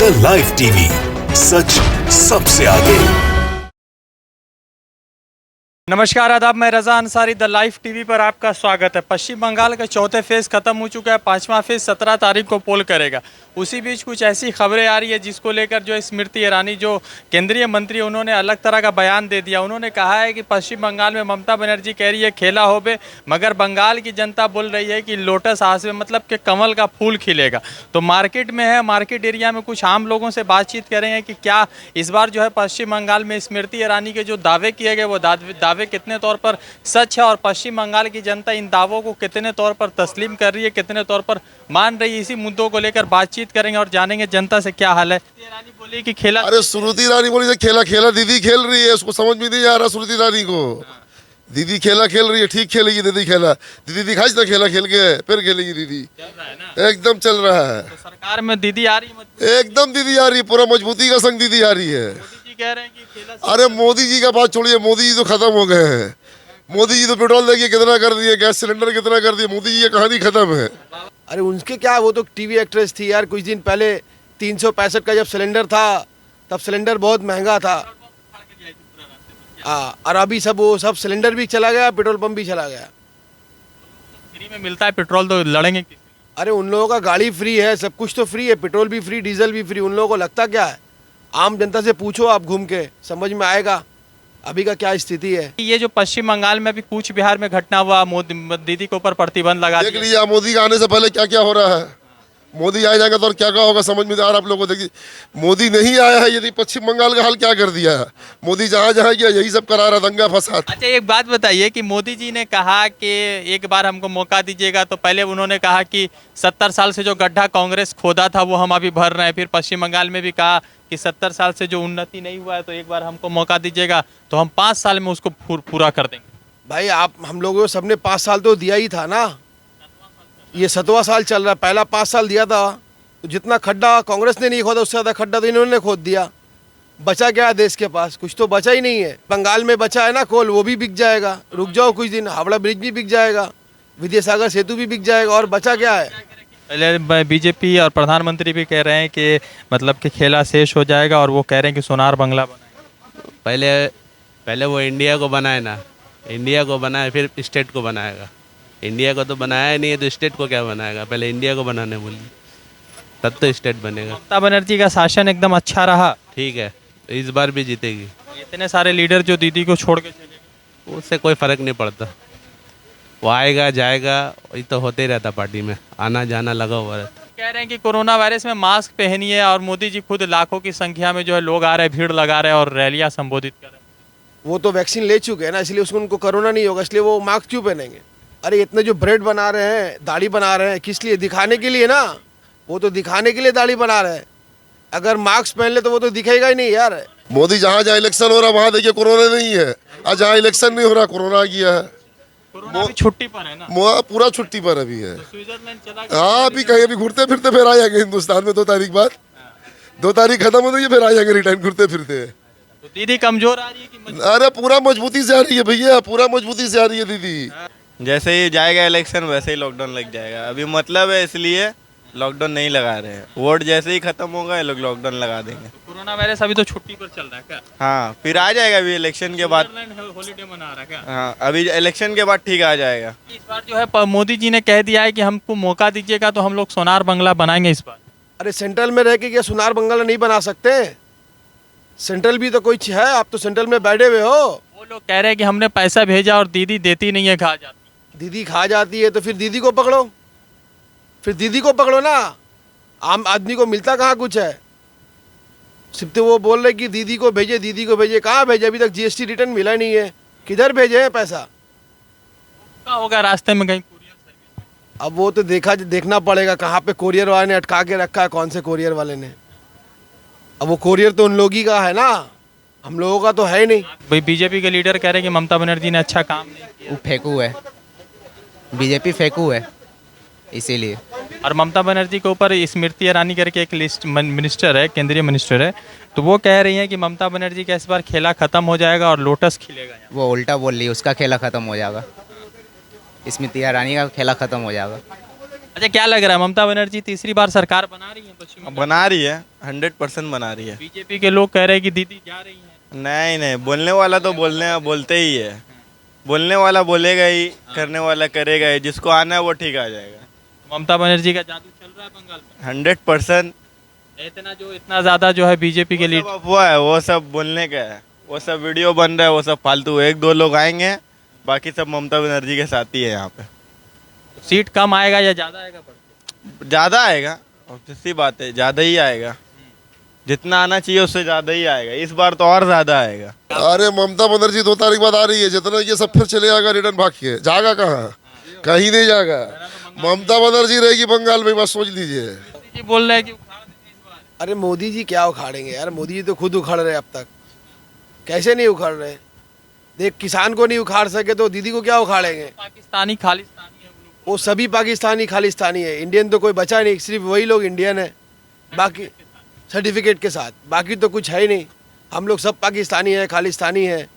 The live TV, सच सबसे आगे। नमस्कार, आदाब। मैं रजा अंसारी द लाइव टीवी पर आपका स्वागत है। पश्चिम बंगाल का चौथे फेज़ खत्म हो चुका है। पांचवा फेज़ 17 तारीख को पोल करेगा। उसी बीच कुछ ऐसी खबरें आ रही है जिसको लेकर जो स्मृति ईरानी जो केंद्रीय मंत्री उन्होंने अलग तरह का बयान दे दिया। उन्होंने कहा है कि पश्चिम बंगाल में ममता बनर्जी कह रही है खेला होबे, मगर बंगाल की जनता बोल रही है कि लोटस हाउस में मतलब कि कमल का फूल खिलेगा। तो मार्केट में है, मार्केट एरिया में कुछ आम लोगों से बातचीत करेंगे कि क्या इस बार जो है पश्चिम बंगाल में स्मृति ईरानी के जो दावे किए गए वो दावे कितने तौर पर सच है और पश्चिम बंगाल की जनता इन दावों को कितने तौर पर तस्लीम कर रही है, कितने तौर पर मान रही है। इसी मुद्दों को लेकर बातचीत करेंगे और जानेंगे जनता से क्या हाल है। ईरानी बोली कि खेला, अरे स्मृति ईरानी बोली खेला खेला, दीदी खेल रही है, उसको समझ में नहीं आ रहा स्मृति ईरानी को। दीदी खेला खेल रही है, ठीक खेलेगी दीदी खेला। दीदी दिखाई ना खेला खेल के फिर खेलेगी दीदी। एकदम चल रहा है। तो सरकार में दीदी आ रही है, एकदम दीदी आ रही है, पूरा मजबूती का संग दीदी आ रही है। कह रहे हैं कि खेला। अरे मोदी जी का बात छोड़िए, मोदी जी तो खत्म हो गए हैं। मोदी जी तो पेट्रोल देखिए कितना कर दिए, गैस सिलेंडर कितना कर दिए, मोदी जी की कहानी खत्म है। अरे उनके क्या, वो तो टीवी एक्ट्रेस थी यार। कुछ दिन पहले 365 का जब सिलेंडर था तब सिलेंडर बहुत महंगा था। और अभी वो सब सिलेंडर भी चला गया, पेट्रोल पंप भी चला गया। फ्री में मिलता है पेट्रोल तो लड़ेंगे किस? अरे उन लोगों का गाड़ी फ्री है, सब कुछ तो फ्री है, पेट्रोल भी फ्री, डीजल भी फ्री। उन लोगों को लगता क्या है? आम जनता से पूछो आप घूम के, समझ में आएगा अभी का क्या स्थिति है। ये जो पश्चिम बंगाल में अभी कूच बिहार में घटना हुआ, मोदी दीदी के ऊपर प्रतिबंध लगा देख लीजिए मोदी के आने से पहले क्या क्या हो रहा है। मोदी आ जाएगा तो और क्या क्या होगा समझ में आ रहा है आप लोगों को। देखिए मोदी नहीं आया है, यदि पश्चिम बंगाल का हाल क्या कर दिया है। मोदी जहाँ जहाँ गया यही सब करा रहा, दंगा फसाद। अच्छा, एक बात बताइए कि मोदी जी ने कहा कि एक बार हमको मौका दीजिएगा, तो पहले उन्होंने कहा कि 70 साल से जो गड्ढा कांग्रेस खोदा था वो हम अभी भर रहे हैं। फिर पश्चिम बंगाल में भी कहा कि 70 साल से जो उन्नति नहीं हुआ है तो एक बार हमको मौका दीजिएगा तो हम 5 साल में उसको पूरा कर देंगे। भाई आप हम लोगों को सबने 5 साल तो दिया ही था ना। ये 7वां साल चल रहा है, पहला 5 साल दिया था तो जितना खड्डा कांग्रेस ने नहीं खोदा उससे ज़्यादा खड्डा तो इन्होंने खोद दिया। बचा क्या है देश के पास? कुछ तो बचा ही नहीं है। बंगाल में बचा है ना कोल, वो भी बिक जाएगा। रुक जाओ कुछ दिन, हावड़ा ब्रिज भी बिक जाएगा, विद्यासागर सेतु भी बिक जाएगा, और बचा क्या है? पहले बीजेपी और प्रधानमंत्री भी कह रहे हैं कि मतलब कि खेला शेष हो जाएगा और वो कह रहे हैं कि सोनार बंगला बनाए। पहले वो इंडिया को बनाए ना, इंडिया को बनाए फिर स्टेट को बनाएगा। इंडिया को तो बनाया ही नहीं है तो स्टेट को क्या बनाएगा? पहले इंडिया को बनाने बोलिए, तब तो स्टेट बनेगा। ममता बनर्जी का शासन एकदम अच्छा रहा। ठीक है, इस बार भी जीतेगी। इतने सारे लीडर जो दीदी को छोड़ के चले गए, उससे कोई फर्क नहीं पड़ता। वो आएगा जाएगा, वही तो होते ही रहता, पार्टी में आना जाना लगा हुआ रहता। कह रहे हैं कि कोरोना वायरस में मास्क पहनिए और मोदी जी खुद लाखों की संख्या में जो है लोग आ रहे हैं, भीड़ लगा रहे हैं और रैलियां संबोधित कर रहे हैं। वो तो वैक्सीन ले चुके हैं ना, इसलिए उसको उनको कोरोना नहीं होगा, इसलिए वो मास्क क्यों पहनेंगे? अरे इतने जो ब्रेड बना रहे हैं, दाढ़ी बना रहे हैं, किस लिए? दिखाने के लिए ना। वो तो दिखाने के लिए दाढ़ी बना रहे हैं। अगर मास्क पहन ले तो वो तो दिखेगा ही नहीं यार। मोदी जहाँ जहाँ इलेक्शन हो रहा वहाँ देखिए कोरोना नहीं है, आज जहाँ इलेक्शन नहीं हो रहा कोरोना आ गया है। कोरोना अभी छुट्टी पर है ना, पूरा छुट्टी पर अभी है। तो स्विट्जरलैंड चला गया। हाँ अभी कहीं अभी घूरते फिरते फिर आ जाएंगे हिंदुस्तान में 2 तारीख बाद। 2 तारीख खत्म हो गई फिर आ जाएंगे रिटर्न घूरते फिरते। तो दीदी कमजोर आ रही है कि अरे पूरा मजबूती से आ रही है भैया, पूरा मजबूती से आ रही है दीदी। जैसे ही जाएगा इलेक्शन वैसे ही लॉकडाउन लग जाएगा। अभी मतलब है इसलिए लॉकडाउन नहीं लगा रहे हैं। वोट जैसे ही खत्म होगा ये लोग लॉकडाउन लगा देंगे। तो कोरोना वायरस अभी तो छुट्टी पर चल रहा है क्या? हाँ फिर आ जाएगा अभी इलेक्शन के बाद। हॉलीडे मना रहा है क्या? हाँ अभी इलेक्शन के बाद ठीक आ जाएगा। इस बार जो है मोदी जी ने कह दिया है कि हमको मौका दीजिएगा तो हम लोग सोनार बंगला बनाएंगे इस बार। अरे सेंट्रल में रह के क्या सोनार बंगला नहीं बना सकते? सेंट्रल भी तो कोई है, आप तो सेंट्रल में बैठे हुए हो। वो लोग कह रहे हैं कि हमने पैसा भेजा और दीदी देती नहीं है, खा जाती। दीदी खा जाती है तो फिर दीदी को पकड़ो, फिर दीदी को पकड़ो ना। आम आदमी को मिलता कहाँ कुछ है? सिर्फ तो वो बोल रहे कि दीदी को भेजे, दीदी को भेजे। कहाँ भेजे? अभी तक जीएसटी रिटर्न मिला नहीं है, किधर भेजे हैं पैसा? क्या होगा रास्ते में कहीं कुरियर सर्विस? अब वो तो देखना पड़ेगा कहाँ पे कोरियर वाले ने अटका के रखा है, कौन से कोरियर वाले ने। अब वो कोरियर तो उन लोग ही का है ना, हम लोगों का तो है ही नहीं। भाई बीजेपी के लीडर कह रहे हैं कि ममता बनर्जी ने अच्छा काम नहीं किया। वो फेंकू है, बीजेपी फेंकू है इसीलिए। और ममता बनर्जी के ऊपर स्मृति ईरानी करके एक लिस्ट मिनिस्टर है, केंद्रीय मिनिस्टर है, तो वो कह रही हैं कि ममता बनर्जी का इस बार खेला खत्म हो जाएगा और लोटस खिलेगा। वो उल्टा बोल रही है, उसका खेला ख़त्म हो जाएगा, स्मृति ईरानी का खेला ख़त्म हो जाएगा। अच्छा, क्या लग रहा है, ममता बनर्जी तीसरी बार सरकार बना रही है पश्चिम बंगाल? बना रही है, 100% बना रही है। बीजेपी के लोग कह रहे हैं कि दीदी जा रही हैं। नहीं नहीं, बोलने वाला तो बोलते ही है। बोलने वाला बोलेगा ही, करने वाला करेगा ही। जिसको आना है वो ठीक आ जाएगा। ममता बनर्जी का जादू चल रहा है बंगाल में। 100%। इतना ज्यादा जो है बीजेपी के लीड। अफवाह है, वो सब बोलने का है। वो सब वीडियो बन रहा है, वो सब फालतू। 1-2 लोग आएंगे, बाकी सब ममता बनर्जी के साथ ही है यहाँ पे। सीट कम आएगा या ज्यादा आएगा? ज़्यादा आएगा, ऑब्वियस सी बात है, ज़्यादा ही आएगा। जितना आना चाहिए उससे ज़्यादा ही आएगा। इस बार तो और ज़्यादा आएगा। अरे ममता बनर्जी 2 तारीख बाद आ रही है, जितना ये सब फिर चले जाएगा रिटर्न भाग के। जाएगा कहाँ? कहीं नहीं जाएगा। ममता बनर्जी रहेगी बंगाल में, बस सोच लीजिए। जी बोल रहे हैं कि उखाड़ देंगे इस बार। अरे मोदी जी क्या उखाड़ेंगे यार, मोदी जी तो खुद उखाड़ रहे हैं अब तक। कैसे नहीं उखाड़ रहे? देख, किसान को नहीं उखाड़ सके तो दीदी को क्या उखाड़ेंगे? पाकिस्तानी खालिस्तानी है वो लोग। वो सभी पाकिस्तानी खालिस्तानी है, इंडियन तो कोई बचा नहीं। सिर्फ वही लोग इंडियन है, बाकी सर्टिफिकेट के साथ। बाकी तो कुछ है ही नहीं। हम लोग सब पाकिस्तानी है, खालिस्तानी है,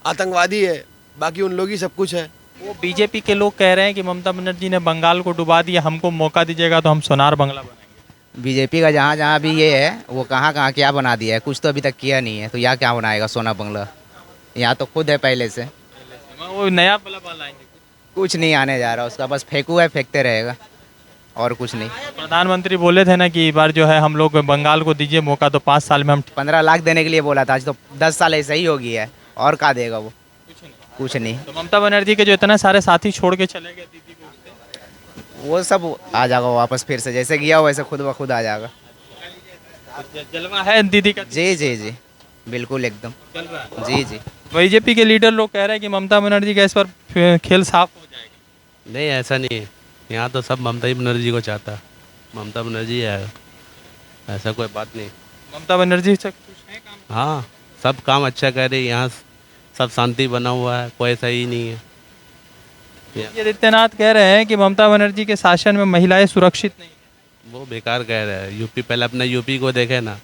आतंकवादी है। बाकी उन लोग ही सब कुछ है। वो बीजेपी के लोग कह रहे हैं कि ममता बनर्जी ने बंगाल को डुबा दिया, हमको मौका दीजिएगा तो हम सोनार बंगला बनाएंगे। बीजेपी का जहाँ जहाँ भी ये है वो कहाँ कहाँ क्या बना दिया है, कुछ तो अभी तक किया नहीं है, तो यहाँ क्या बनाएगा सोना बंगला? यहाँ तो खुद है पहले से, वो नया बल्ला लाएंगे। कुछ नहीं आने जा रहा उसका, बस फेंकू है, फेंकते रहेगा और कुछ नहीं। प्रधानमंत्री बोले थे ना कि इस बार जो है हम लोग बंगाल को दीजिए मौका, तो 5 साल में हम 15 लाख देने के लिए बोला था, आज तो 10 साल ऐसे ही हो गया है, और क्या देगा वो? कुछ नहीं। तो ममता बनर्जी के जो इतने सारे साथी छोड़ के चले गए दीदी को, वो सब आ जाएगा वापस फिर से, जैसे गया वैसे खुद ब खुद आ जाएगा। जलवा है दीदी का। जी जी जी, बिल्कुल एकदम। चल रहा है। जी जी। बीजेपी के लीडर लोग कह रहे हैं कि ममता बनर्जी का इस पर खेल साफ हो जाएगा। नहीं, ऐसा नहीं है। यहाँ तो सब ममता बनर्जी को चाहता है। ममता बनर्जी है, ऐसा कोई बात नहीं। ममता बनर्जी से खुश है काम? हाँ, सब काम अच्छा कर रही है। यहाँ सब शांति बना हुआ है, कोई ऐसा ही नहीं है। योगी आदित्यनाथ कह रहे हैं कि ममता बनर्जी के शासन में महिलाएं सुरक्षित नहीं है। वो बेकार कह रहा है। यूपी, पहले अपना यूपी को देखे ना,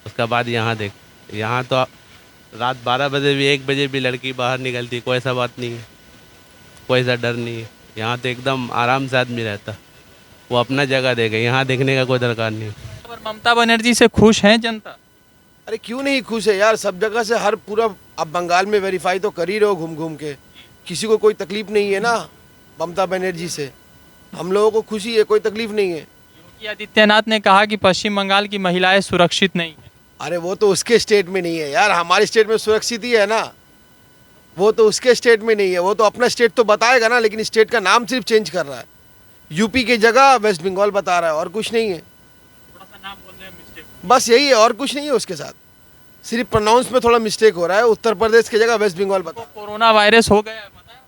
उसका बाद यहाँ देख। यहाँ तो रात 12 बजे भी, 1 बजे भी लड़की बाहर निकलती, कोई ऐसा बात नहीं है, कोई ऐसा डर नहीं है। यहाँ तो एकदम आराम से आदमी रहता। वो अपना जगह देखे, यहाँ देखने का कोई दरकार नहीं है। पर ममता बनर्जी से खुश है जनता? अरे क्यों नहीं खुश है यार? सब जगह से हर पूरा अब बंगाल में वेरीफाई तो कर ही रहे हो घूम घूम के। किसी को कोई तकलीफ नहीं है ना ममता बनर्जी से। हम लोगों को खुशी है, कोई तकलीफ नहीं है। योगी आदित्यनाथ ने कहा कि पश्चिम बंगाल की महिलाएं सुरक्षित नहीं है। अरे वो तो उसके स्टेट में नहीं है यार, हमारे स्टेट में सुरक्षित ही है ना। वो तो उसके स्टेट में नहीं है, वो तो अपना स्टेट तो बताएगा ना, लेकिन स्टेट का नाम सिर्फ चेंज कर रहा है। यूपी की जगह वेस्ट बंगाल बता रहा है, और कुछ नहीं है। थोड़ा सा नाम बोलने में मिस्टेक। बस यही है, और कुछ नहीं है उसके साथ। सिर्फ प्रोनाउंस में थोड़ा मिस्टेक हो रहा है। उत्तर प्रदेश की जगह वेस्ट बंगाल बता। कोरोना वायरस हो गया है, पता है?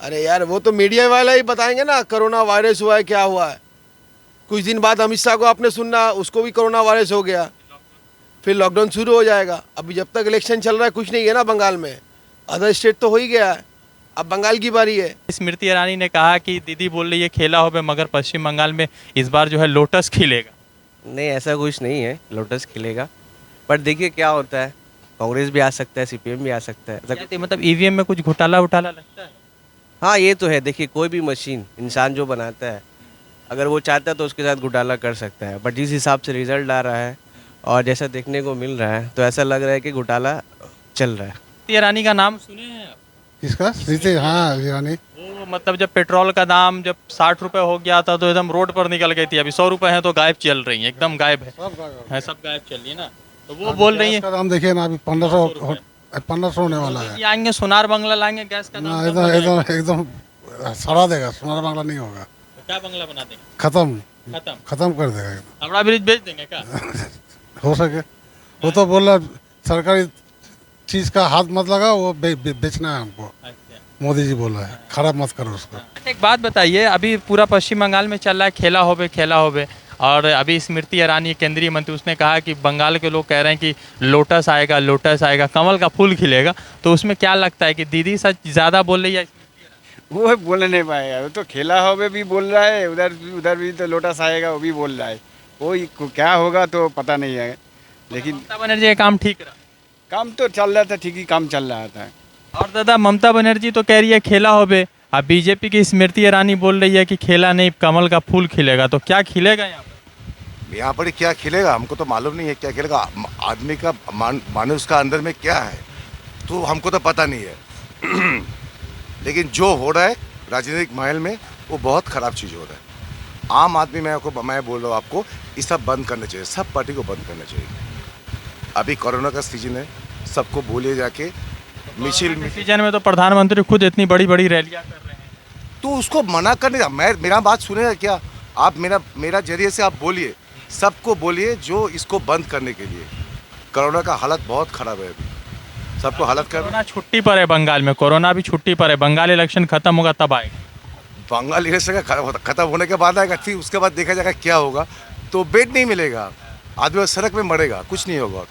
अरे यार वो तो मीडिया वाला ही बताएंगे ना, कोरोना वायरस हुआ है, क्या हुआ है। कुछ दिन बाद अमित शाह को आपने सुनना, उसको भी कोरोना वायरस हो गया, फिर लॉकडाउन शुरू हो जाएगा। अभी जब तक इलेक्शन चल रहा है कुछ नहीं है ना बंगाल में। अदर स्टेट तो हो ही गया है, अब बंगाल की बारी है। स्मृति ईरानी ने कहा कि दीदी बोल रही है खेला हो बे, मगर पश्चिम बंगाल में इस बार जो है लोटस खिलेगा। नहीं, ऐसा कुछ नहीं है, लोटस खिलेगा। पर देखिए क्या होता है, कांग्रेस भी आ सकता है, सीपीएम भी आ सकता है। ऐसा मतलब ईवीएम में कुछ घोटाला उटाला लगता है? हाँ, ये तो है। देखिए, कोई भी मशीन इंसान जो बनाता है, अगर वो चाहता है तो उसके साथ घोटाला कर सकता है। बट जिस हिसाब से रिजल्ट आ रहा है और जैसा देखने को मिल रहा है, तो ऐसा लग रहा है कि घोटाला चल रहा है। स्मृति ईरानी का नाम सुने हैं आप? किसका? स्मृति? हाँ, ईरानी। वो मतलब जब पेट्रोल का दाम जब 60 रुपए हो गया था तो एकदम रोड पर निकल गई थी। अभी 100 रुपए है तो गायब चल रही है, एकदम गायब है, सब गायब चल रही है ना। तो वो बोल रही है का दाम देखिए ना, अभी 1500 होने वाला है। ये आएंगे सोनार बंगला लाएंगे, गैस का दाम कम हो जाएगा। एकदम सड़ा देगा। सोनार बांग्ला नहीं होगा, तो क्या बंगला बना देंगे? खत्म कर देगा। हावड़ा ब्रिज बेच देंगे क्या? हो सके। वो तो बोल रहा सरकारी चीज का हाथ मत लगा, वो बेचना है हमको। मोदी जी बोला है, खराब मत करो उसको। एक बात बताइए, अभी पूरा पश्चिम बंगाल में चल रहा है खेला होबे, और अभी स्मृति ईरानी केंद्रीय मंत्री, उसने कहा कि बंगाल के लोग कह रहे हैं कि लोटस आएगा, कमल का फूल खिलेगा। तो उसमें क्या लगता है कि दीदी सच ज़्यादा बोल रही है? वो बोल नहीं पाएगा, वो तो खेला होबे भी बोल रहा है, उधर भी तो लोटस आएगा वो भी बोल रहा है। वो क्या होगा तो पता नहीं है, लेकिन ममता बनर्जी का काम ठीक रहा? काम तो चल रहा था, ठीक ही काम चल रहा था। और दादा, ममता बनर्जी तो कह रही है खेला होबे, अब बीजेपी की स्मृति ईरानी बोल रही है कि खेला नहीं कमल का फूल खिलेगा, तो क्या खिलेगा यहाँ पर? यहाँ पर क्या खिलेगा हमको तो मालूम नहीं है क्या खिलेगा। आदमी का मानुष का अंदर में क्या है तो हमको तो पता नहीं है। लेकिन जो हो रहा है राजनीतिक महल में वो बहुत ख़राब चीज़ हो रहा है। आम आदमी मैं बोल रहा हूँ आपको, ये सब बंद करना चाहिए, सब पार्टी को बंद करना चाहिए। अभी कोरोना का सीजन है, सबको बोलिए जाके मिशिल सीजन में तो प्रधानमंत्री खुद इतनी बड़ी बड़ी रैलियाँ कर रहे हैं, तो उसको मना करने का मेरा बात सुनेगा क्या आप? मेरा जरिए से आप बोलिए, सबको बोलिए जो इसको बंद करने के लिए। कोरोना का हालत बहुत ख़राब है अभी, सबको हालत कर। कोरोना छुट्टी पर है बंगाल में, कोरोना भी छुट्टी पर है, बंगाल इलेक्शन खत्म होगा तब आएगा। बंगाल इलेक्शन का खत्म होने के बाद आएगा, फिर उसके बाद देखा जाएगा क्या होगा। तो बेड नहीं मिलेगा, आदमी सड़क में मरेगा, कुछ नहीं होगा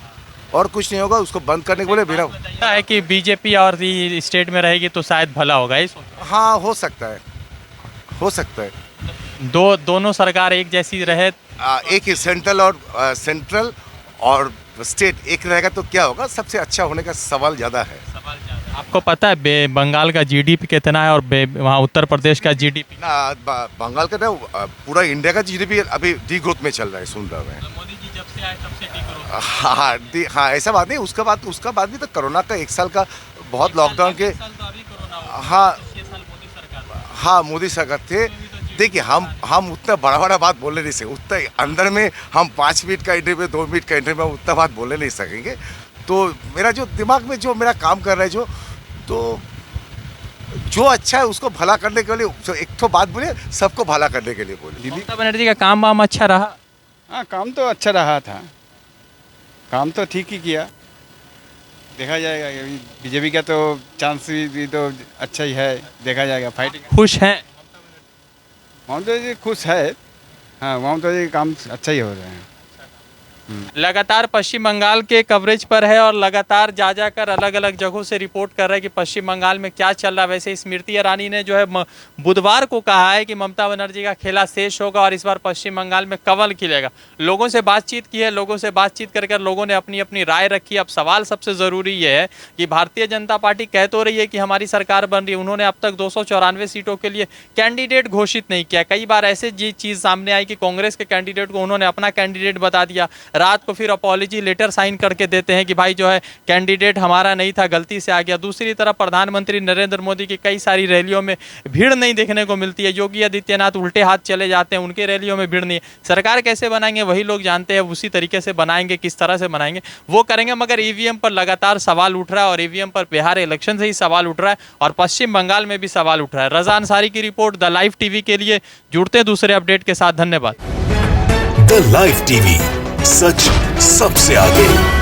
और कुछ नहीं होगा। उसको बंद करने के बोले बिना है कि बीजेपी और स्टेट में रहेगी तो शायद भला होगा, ये हाँ हो सकता है, हो सकता है। दोनों सरकार एक जैसी रहे, एक ही सेंट्रल और स्टेट एक रहेगा तो क्या होगा, सबसे अच्छा होने का सवाल ज़्यादा है। आपको पता है बंगाल का जीडीपी कितना है और वहाँ उत्तर प्रदेश का जीडीपी? बंगाल का ना पूरा इंडिया का जीडीपी अभी डी ग्रोथ में चल रहा है, सुन रहा है। मोदी जी जब से आए तब से डी ग्रोथ। हाँ ऐसा बात नहीं, उसका बाद भी तो कोरोना का 1 साल का बहुत लॉकडाउन के। हाँ मोदी सरकार थे। देखिए हम उतना बड़ा बात बोलने नहीं सकेंगे, उतना अंदर में हम 5 मिनट का इंटरव्यू 2 मिनट का इंटरव्यू में उतना बात बोलने नहीं सकेंगे। तो मेरा जो दिमाग में जो मेरा काम कर रहा है जो अच्छा है उसको भला करने के लिए एक तो बात बोलिए, सबको भला करने के लिए बोलिए। ममता बनर्जी का काम वाम अच्छा रहा? हाँ काम तो अच्छा रहा था, काम तो ठीक ही किया। देखा जाएगा, बीजेपी का तो चांस भी तो अच्छा ही है, देखा जाएगा। फाइटिंग। खुश हैं ममता जी? खुश है, हाँ ममता जी काम अच्छा ही हो रहे हैं। लगातार पश्चिम बंगाल के कवरेज पर है और लगातार जा जाकर अलग अलग जगहों से रिपोर्ट कर रहा है कि पश्चिम बंगाल में क्या चल रहा है। वैसे स्मृति ईरानी ने जो है बुधवार को कहा है कि ममता बनर्जी का खेला शेष होगा और इस बार पश्चिम बंगाल में कमल खिलेगा। लोगों से बातचीत की है, लोगों से बातचीत कर लोगों ने अपनी अपनी राय रखी। अब सवाल सबसे ज़रूरी ये है कि भारतीय जनता पार्टी कह तो रही है कि हमारी सरकार बन रही है, उन्होंने अब तक 294 सीटों के लिए कैंडिडेट घोषित नहीं किया। कई बार ऐसे चीज़ सामने आई कि कांग्रेस के कैंडिडेट को उन्होंने अपना कैंडिडेट बता दिया, रात को फिर अपॉलॉजी लेटर साइन करके देते हैं कि भाई जो है कैंडिडेट हमारा नहीं था, गलती से आ गया। दूसरी तरफ प्रधानमंत्री नरेंद्र मोदी की कई सारी रैलियों में भीड़ नहीं देखने को मिलती है। योगी आदित्यनाथ उल्टे हाथ चले जाते हैं, उनके रैलियों में भीड़ नहीं है। सरकार कैसे बनाएंगे वही लोग जानते हैं, उसी तरीके से बनाएंगे, किस तरह से बनाएंगे वो करेंगे। मगर ईवीएम पर लगातार सवाल उठ रहा है और ईवीएम पर बिहार इलेक्शन से ही सवाल उठ रहा है और पश्चिम बंगाल में भी सवाल उठ रहा है। रजा अंसारी की रिपोर्ट, द लाइव टीवी के लिए। जुड़ते हैं दूसरे अपडेट के साथ, धन्यवाद। द लाइव टीवी, सच सबसे आगे।